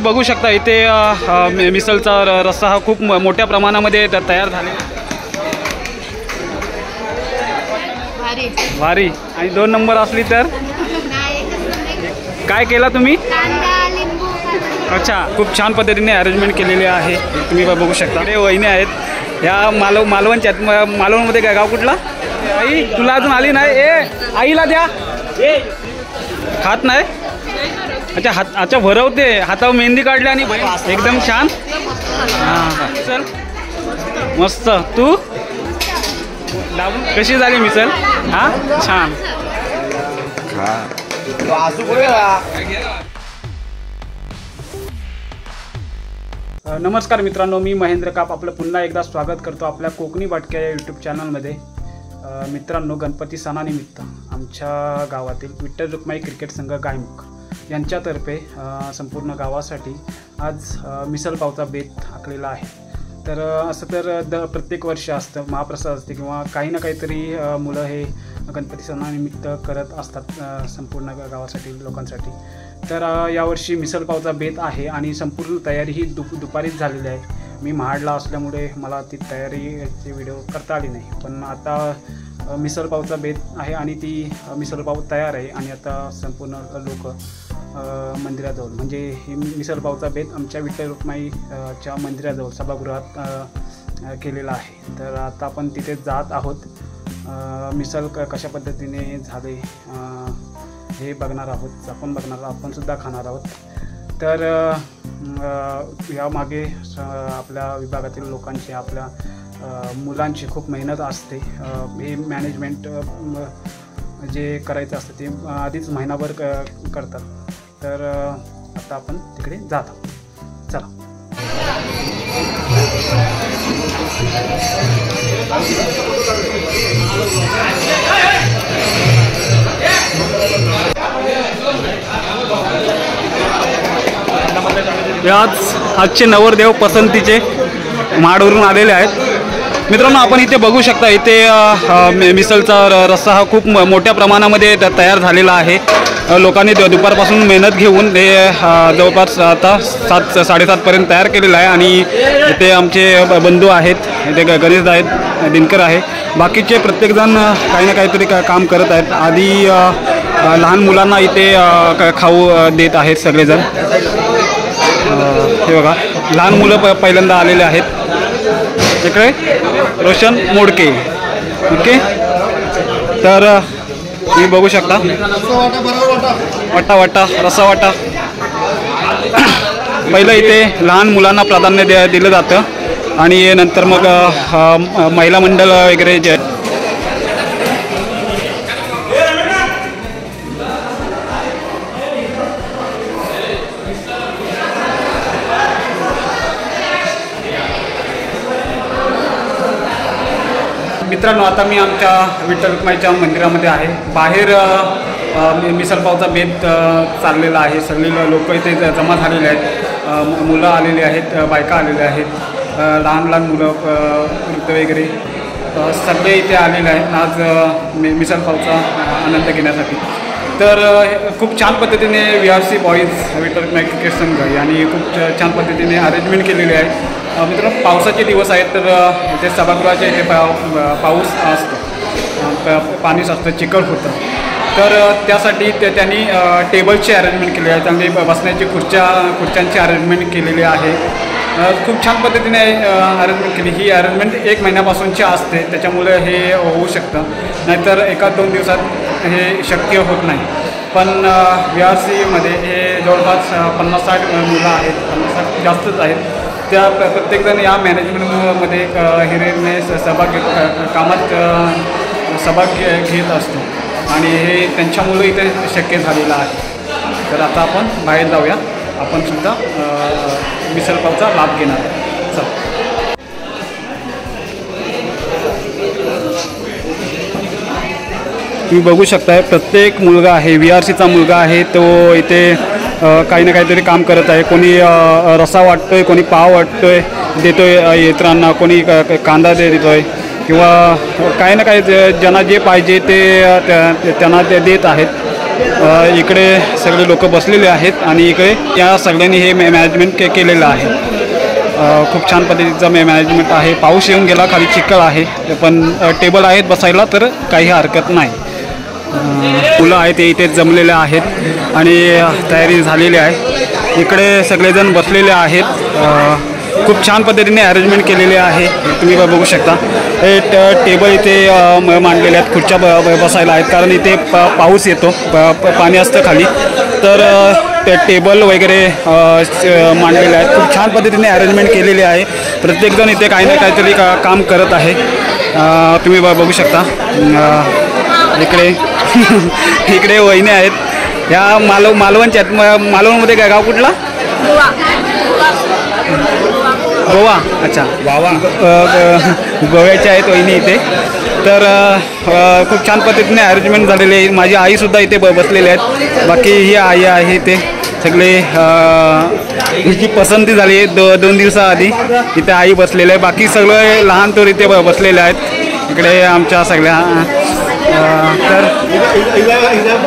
बघू शकता इथे मिसळचा रस्सा हा खूप मोठ्या प्रमाणामध्ये तयार झाले। भारी। आणि 2 नंबर असली तर काय केला तुम्ही? अच्छा, खूप छान पद्धतीने अरेंजमेंट केलेली आहे, तुम्ही बघू शकता। इकडे वहिनी आहेत, या मालवणच्या। मालवणमध्ये काय गाव कुठला? आई तुला अजून आली नाही? आईला द्या। खात नाही? अच्छा अच्छा, भरवते, हातावर मेहंदी काढली आणि एकदम छान। हां चल मस्त। तू कशी झाली मिसळ? हां छान। नमस्कार मित्रांनो, मी महेंद्र काप आपलं पुन्हा एकदा स्वागत करतो आपल्या कोकणी बाटक्या या यूट्यूब चॅनलमध्ये। मित्रांनो, गणपती सणानिमित्त आमच्या गावातील विठ्ठल रुक्माई क्रिकेट संघ गायमुख यांच्यातर्फे संपूर्ण गावासाठी आज मिसळ पावचा बेत आखलेला आहे। तर असं तर प्रत्येक वर्षी असतं, महाप्रसाद असते किंवा काही ना काहीतरी मुलं हे गणपती सणानिमित्त करत असतात संपूर्ण गावासाठी, लोकांसाठी। तर यावर्षी मिसळ पावचा बेत आहे आणि संपूर्ण तयारी ही दुपारीच झालेली आहे। मी महाडला असल्यामुळे मला ती तयारीची व्हिडिओ करता आली नाही, पण आता मिसळ पावचा बेत आहे आणि ती मिसळ पाव तयार आहे आणि आता संपूर्ण लोक मंदिराजवळ, म्हणजे ही मिसळ पावचा बेत आमच्या विठ्ठल रुक्माईच्या मंदिराजवळ सभागृहात केलेला आहे। तर आता आपण तिथे जात आहोत, मिसळ कशा पद्धतीने झाले हे बघणार आहोत, आपण बघणार आहोत, आपण सुद्धा खाणार आहोत। तर यामागे आपल्या विभागातील लोकांची, आपल्या मुलांची खूप मेहनत असते। हे मॅनेजमेंट जे करायचं असतं ते आधीच महिनाभर करतात। तर आता आपण तिकडे जात आहोत, चला। आजचे नवरदेव पसंतीचे महाडवरून आलेले आहेत। मित्रांनो, आपण इथे बघू शकता, इथे मिसळचा रस्सा हा खूप मोठ्या प्रमाणामध्ये तयार झालेला आहे। लोकांनी दुपारपासून मेहनत घेऊन ते जवळपास आता 7-7:30पर्यंत तयार केलेला आहे। आणि इथे आमचे बंधू आहेत, इथे गणेश आहेत, दिनकर आहे, बाकीचे प्रत्येकजण काही ना काहीतरी काम करत आहेत। आधी लहान मुलांना इथे खाऊ देत आहेत सगळेजण। हे बघा, लहान मुलं पहिल्यांदा आलेले आहेत। इकडे रोशन मोडके, ओके। तर तुम्ही बघू शकता, वाटा रस्सा वाटा। पहिलं इथे लहान मुलांना प्राधान्य दिलं जातं आणि नंतर मग महिला मंडळ वगैरे जे मित्रांनो, आता मी आमच्या विठ्ठल रुक्माईच्या मंदिरामध्ये आहे। बाहेर मिसळ पावचा बेत चाललेला आहे, सगळे लोक इथे जमा झालेले आहेत, मुलं आलेली आहेत, बायका आलेल्या आहेत, लहान मुलं, वृद्ध वगैरे सगळे इथे आलेले आहेत आज मिसळ पावचा आनंद घेण्यासाठी। तर खूप छान पद्धतीने VRC boys Vitthal Rukmai cricket संघ यांनी खूप छान पद्धतीने अरेंजमेंट केलेली आहे। मित्रांनो, पावसाचे दिवस आहेत, तर इथे सभागृहाचे इथे पाऊस असतो, पाणी असतं, चिखल होतं। तर त्यासाठी त्यांनी टेबलची अरेंजमेंट केली आहे, चांगली बसण्याची खुर्च्यांची अरेंजमेंट केलेली आहे। खूप छान पद्धतीने अरेंजमेंट केली। ही अरेंजमेंट 1 महिन्यापासूनची असते, त्याच्यामुळे हे होऊ शकतं, नाहीतर 1-2 दिवसात हे शक्य होत नाही। पण VRCमध्ये हे जवळपास 50-60 मुलं आहेत, 50-60 जास्तच आहेत। त्या प्रत्येकजण या मॅनेजमेंटमध्ये हिरिरीने कामात सहभाग घेत असतो आणि हे त्यांच्यामुळे इथे शक्य झालेलं आहे। तर आता आपण बाहेर जाऊया, आपण सुद्धा मिसळ पावचा लाभ घेणार आहे, चला। तुम्ही बघू शकताय, प्रत्येक मुलगा आहे, VRCचा मुलगा आहे, तो इथे काही ना काहीतरी काम करत आहे। कोणी रस्सा वाटतोय, कोणी पाव वाटतोय देतोय इतरांना, कोणी कांदा देतोय किंवा काही ना काही ज्यांना जे पाहिजे ते त्यांना ते देत आहेत। इकडे सगळे लोक बसलेले आहेत आणि इकडे या सगळ्यांनी हे मॅनेजमेंट केलेलं आहे. खूप छान पद्धतीचं मॅनेजमेंट आहे. पाऊस येऊन गेला, खाली चिखल आहे, पण टेबल आहेत बसायला, तर काही हरकत नाही. मुलं आहेत ते इथे जमलेले आहेत आणि तयारी झालेली आहे. इकडे सगळेजण बसलेले आहेत. खूप छान पद्धतीने अरेंजमेंट केलेले आहे. तुम्ही बघू शकता हे टेबल इथे मांडलेले आहेत, खुर्च्या बसायला आहेत, कारण इथे पाऊस येतो, पाणी असतं खाली, तर ते टेबल वगैरे मांडलेले आहेत. खूप छान पद्धतीने अरेंजमेंट केलेली आहे. प्रत्येकजण इथे काही ना काहीतरी काम करत आहे. तुम्ही बघू शकता इकडे इकडे वहिनी आहेत. ह्या मालवणच्या आहेत. मालवणमध्ये काय गाव कुठला? गोवा. अच्छा, गोव्याच्या आहेत वहिनी इथे. तर खूप छान पद्धतीने अरेंजमेंट झालेली आहे. माझी आईसुद्धा इथे बसलेले आहेत. बाकी ही आई आहे इथे. सगळे हिची पसंती झाली आहे 2 दिवसाआधी. इथे आई बसलेले आहे. बाकी सगळे लहान थोर इथे बसलेले आहेत. इकडे आमच्या सगळ्या तर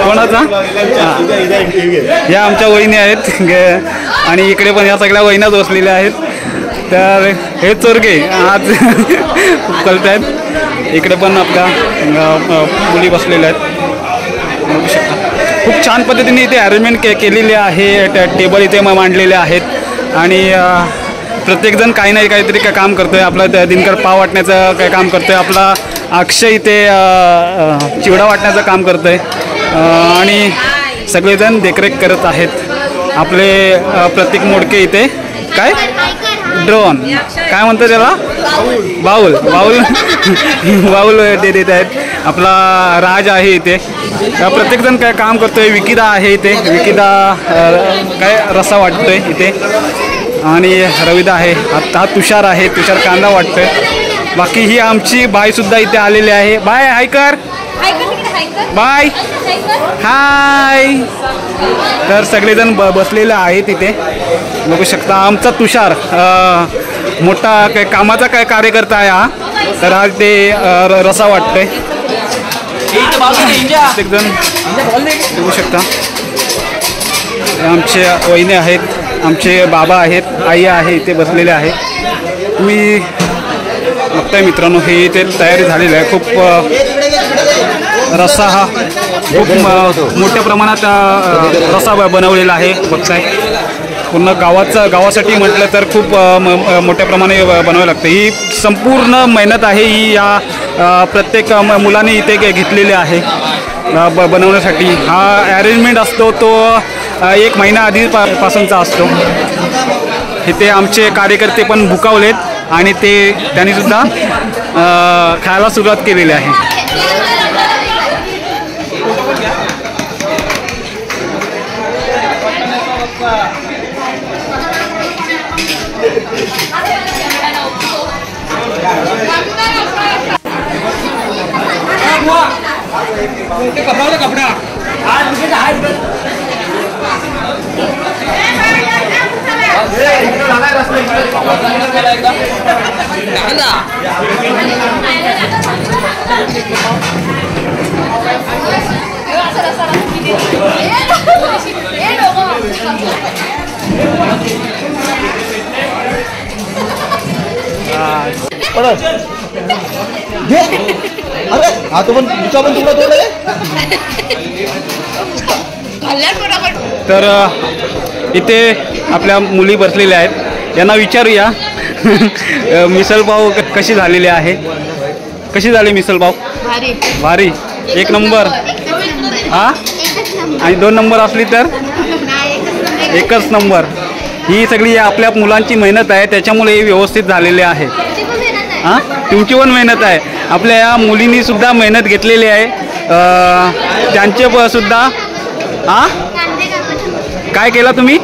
कोणाचा या आमच्या वहिनी आहेत आणि इकडे पण या सगळ्या वहिन्याच बसलेल्या आहेत. तर हे चोरगे आज कळत आहेत. इकडे पण आपल्या मुली बसलेल्या आहेत. बघू शकता खूप छान पद्धतीने इथे अरेंजमेंट केलेली आहे. टेबल इथे मांडलेले आहेत आणि प्रत्येकजण काही नाही काहीतरी काम करतो आहे. आपला दिनकर पाव वाटण्याचं काय काम करतो आहे. आपला अक्षय इथे चिवडा वाटण्याचं काम करतो आहे आणि सगळेजण देखरेख करत आहेत. आपले प्रतीक मोडके इथे काय ड्रोन काय म्हणतो त्याला बाऊल देत आहेत. आपला राज आहे इथे. प्रत्येकजण काय काम करतोय. विकिदा आहे इथे. विकिदा काय रस्सा वाटतोय इथे आणि रविदा आहे. हा तुषार आहे. तुषार कांदा वाटतोय. बाकी ही आमची बाईसुद्धा इथे आलेली आहे. बाय हाय कर बाय हाय. तर सगळेजण बसलेले आहेत इथे. बघू शकता आमचा तुषार मोठा काय कामाचा काय कार्यकर्ता आहे हा. तर आज ते रसा वाटतोय. प्रत्येकजण बघू शकता. आमचे वहिनी आहेत, आमचे बाबा आहेत, आई आहे इथे बसलेले आहे. तुम्ही बघताय मित्रांनो हे इथे तयारी झालेली आहे. खूप रस्सा हा खूप मोठ्या प्रमाणात रस्सा बनवलेला आहे. बघताय पूर्ण गावासाठी म्हटलं तर खूप मोठ्या प्रमाणे बनवावं लागतं. ही संपूर्ण मेहनत आहे ही या प्रत्येक मुलाने इथे घेतलेली आहे बनवण्यासाठी. हा अरेंजमेंट असतो तो 1 महिना आधीपासूनचा असतो. इथे आमचे कार्यकर्ते पण भुकावलेत आणि त्यांनी सुद्धा खायला सुरुवात केलेली आहे. कपड़ा अरे हा तो पण तुझा पण तुला तोडलं. तर इथे आपल्या मुली बसलेल्या आहेत. यांना विचारूया मिसळ पाव कशी झालेली आहे. कशी झाली मिसळ पाव? भारी 1 नंबर. हा आणि 2 नंबर असली तर 1च नंबर. ही सगळी आपल्या मुलांची मेहनत आहे त्याच्यामुळे ही व्यवस्थित झालेली आहे. हां तुमची पण मेहनत आहे. आपल्या या मुलींनी सुद्धा मेहनत घेतलेली आहे. त्यांचे सुद्धा हां काय केला तुम्ही?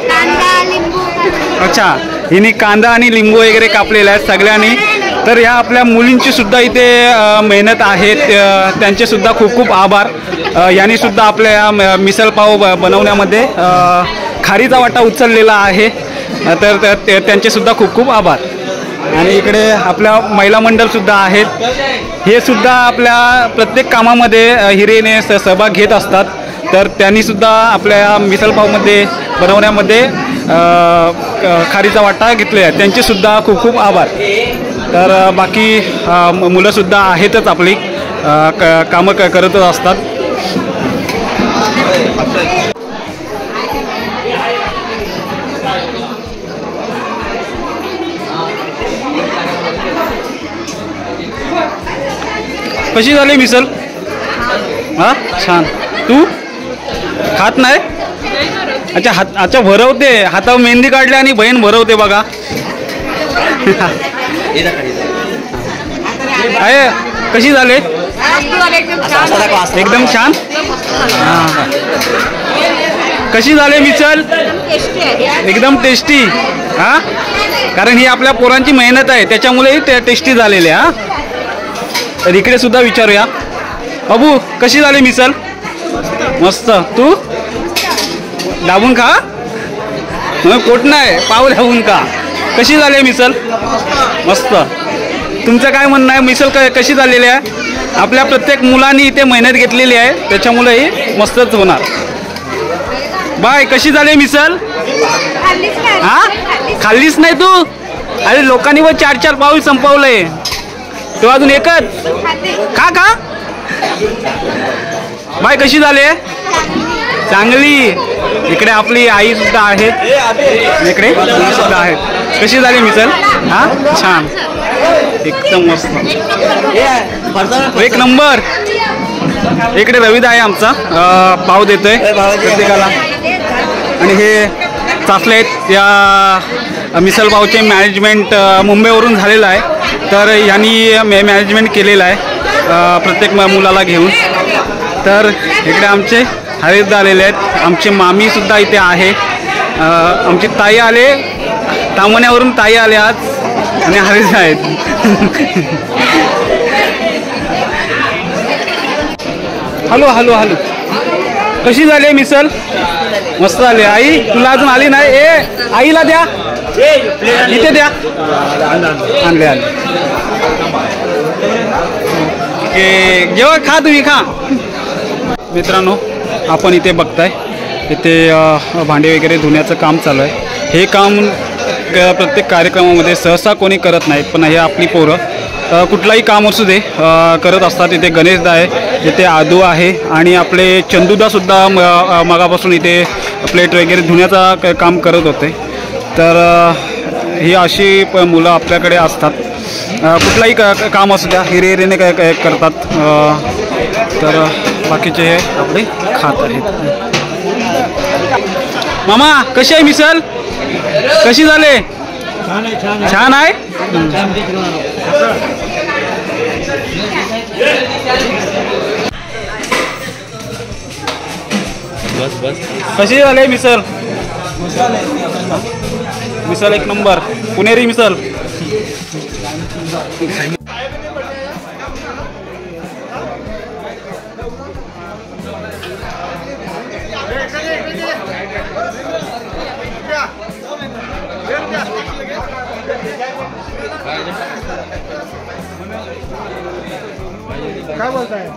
अच्छा हिने कांदा आणि लिंबू वगैरे कापलेले आहेत सगळ्यांनी. तर ह्या आपल्या मुलींची सुद्धा इथे मेहनत आहे. त्यांचे सुद्धा खूप खूप आभार. यांनी सुद्धा आपल्या मिसळ पाव बनवण्यामध्ये खारीचा वाटा उचललेला आहे. तर त्यांचे सुद्धा खूप खूप आभार. आणि इकडे आपल्या महिला मंडळसुद्धा आहेत. हे सुद्धा आपल्या प्रत्येक कामामध्ये हिरेने सहभाग घेत असतात. तर त्यांनीसुद्धा आपल्या मिसळपावमध्ये बनवण्यामध्ये खारीचा वाटा घेतलेला आहे. त्यांचेसुद्धा खूप खूप आभार. तर बाकी मुलंसुद्धा आहेतच आपली कामं करतच असतात. कशी झाली मिसल? हां छान. तू खात नाही? अच्छा अच्छा भरवते, हातावर मेहंदी काढली आणि बहीण भरवते बघा. आहे कशी झाले? एकदम छान. हां कशी झाले मिसल? एकदम टेस्टी. हां कारण ही आपल्या पोरांची मेहनत आहे त्याच्यामुळेही ते टेस्टी झालेले. हां तर इकडे सुद्धा विचारूया. बाबू कशी झाली मिसल? मस्त. तू दाबून खा, मग पोट नाही पाव दाबून खा. कशी झाली मिसल? मस्त. तुमचं काय म्हणणं आहे? मिसल कशी झालेली आहे? आपल्या प्रत्येक मुलांनी इथे मेहनत घेतलेली आहे त्याच्यामुळेही मस्तच होणार. बाय कशी झाली मिसल? हां खाल्लीच नाही तू? अरे लोकांनी व 4-4 पाऊल संपवलंय, तो अजून एकच खा का? बाय कशी झाली? चांगली. इकडे आपली आई सुद्धा आहे, इकडे सुद्धा आहेत. कशी झाली मिसल? हां छान एकदम मस्त एक नंबर. इकडे रविदा आहे आमचा, पाव देतोय प्रत्येकाला. आणि हे चाचले आहेत या मिसल पावचे मॅनेजमेंट मुंबईवरून झालेलं आहे. तर यांनी मॅनेजमेंट केलेलं आहे प्रत्येक मुलाला घेऊन. तर इकडे आमचे हरिदा आलेले आहेत, आमचे मामीसुद्धा इथे आहे, आमची ताई आले, तामण्यावरून ताई आले आज आणि हरिदा आहेत. Hello hello hello. कशी झाली मिसल? मस्त झाली. आई तुला अजून आली नाही? ए आईला द्या, इथे द्या. आणले आणले. जेव्हा खा तुम्ही खा. मित्रांनो आपण इथे बघताय इथे भांडे वगैरे धुण्याचं काम चालू आहे. हे काम प्रत्येक कार्यक्रमामध्ये सहसा कोणी करत नाहीत, पण हे आपली पोरं कुठलाही काम असू दे करत असतात. इथे गणेशदा आहे, इथे आदू आहे आणि आपले चंदूदासुद्धा मगापासून इथे प्लेट वगैरे धुण्याचा काम करत होते. तर ही अशी मुलं आपल्याकडे असतात. कुठलाही काम असू द्या हिरिहिरीने काय करतात. तर बाकीचे हे आपले खात आहेत. मामा कशी आहे मिसल? कशी झाले? छान आहे. कशी झाले मिसल? मिसल एक नंबर. पुणेरी मिसल. काय बोलताय?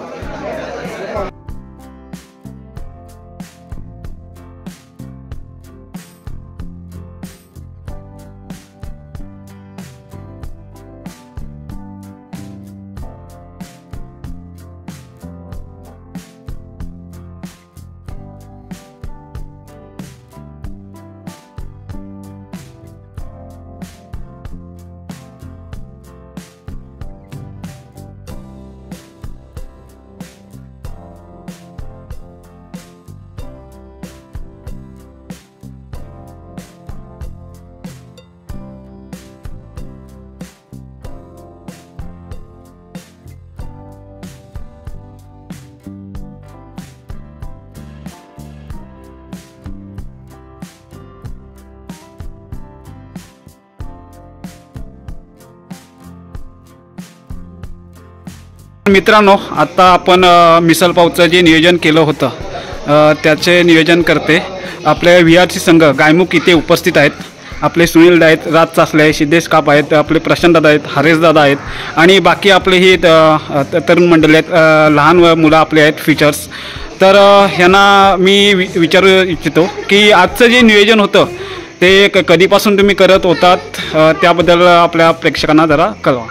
मित्रांनो आता आपण मिसल पावचं जे नियोजन केलं होतं त्याचे नियोजन करते आपले VRC संघ गायमुख इथे उपस्थित आहेत. आपले सुनील आहेत, राज चासले आहे, सिद्धेश काप आहेत, आपले प्रशांत दादा आहेत, हरेश दादा आहेत आणि बाकी आपले ही तरुण मंडळी आहेत, लहान मुलं आपले आहेत फीचर्स. तर ह्यांना मी विचारू इच्छितो की आजचं जे नियोजन होतं ते कधीपासून तुम्ही करत होतात त्याबद्दल आपल्या प्रेक्षकांना जरा कळवा.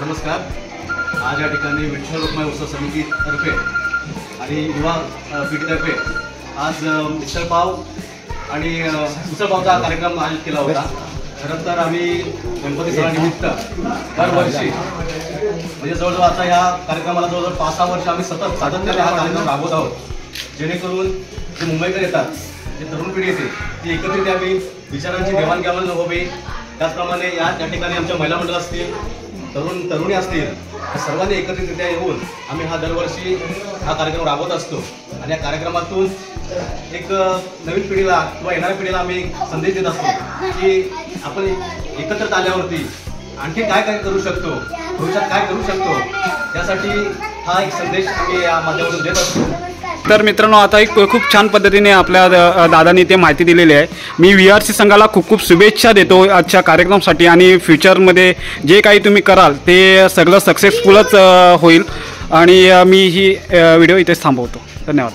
नमस्कार. आज या ठिकाणी विठ्ठल रुक्माई उत्सव समितीतर्फे आणि युवा पिढीतर्फे आज मिसळपाव आणि उसळपावचा कार्यक्रम आयोजित केला होता. खरं तर आम्ही गणपती सणानिमित्त दरवर्षी म्हणजे जवळजवळ आता ह्या कार्यक्रमाला जवळजवळ 5-6 वर्ष आम्ही सातत्याने हा कार्यक्रम राबवत आहोत, जेणेकरून जे मुंबईकर येतात, जे तरुण पिढी येते ती एकत्रित यावी, विचारांची देवाणघेवाण व्हावी. त्याचप्रमाणे या ठिकाणी आमच्या महिला मंडळ असतील, तरुणी असतील, या सर्वांनी एकत्रितरित्या येऊन आम्ही हा दरवर्षी हा कार्यक्रम राबवत असतो. आणि या कार्यक्रमातून एक नवीन पिढीला किंवा येणाऱ्या पिढीला आम्ही संदेश देत असतो की आपण एकत्रित आल्यावरती आणखी काय काय करू शकतो, भविष्यात काय करू शकतो, यासाठी हा एक संदेश आम्ही या माध्यमातून देत असतो. तर मित्रांनो, आता एक खूप छान पद्धतीने आपल्या दादांनी ते माहिती दिलेली आहे. मी VRC संघाला खूप खूप शुभेच्छा देतो आजच्या कार्यक्रमासाठी आणि फ्युचरमध्ये जे काही तुम्ही कराल ते सगळं सक्सेसफुलच होईल. आणि मी ही व्हिडिओ इथेच थांबवतो. धन्यवाद.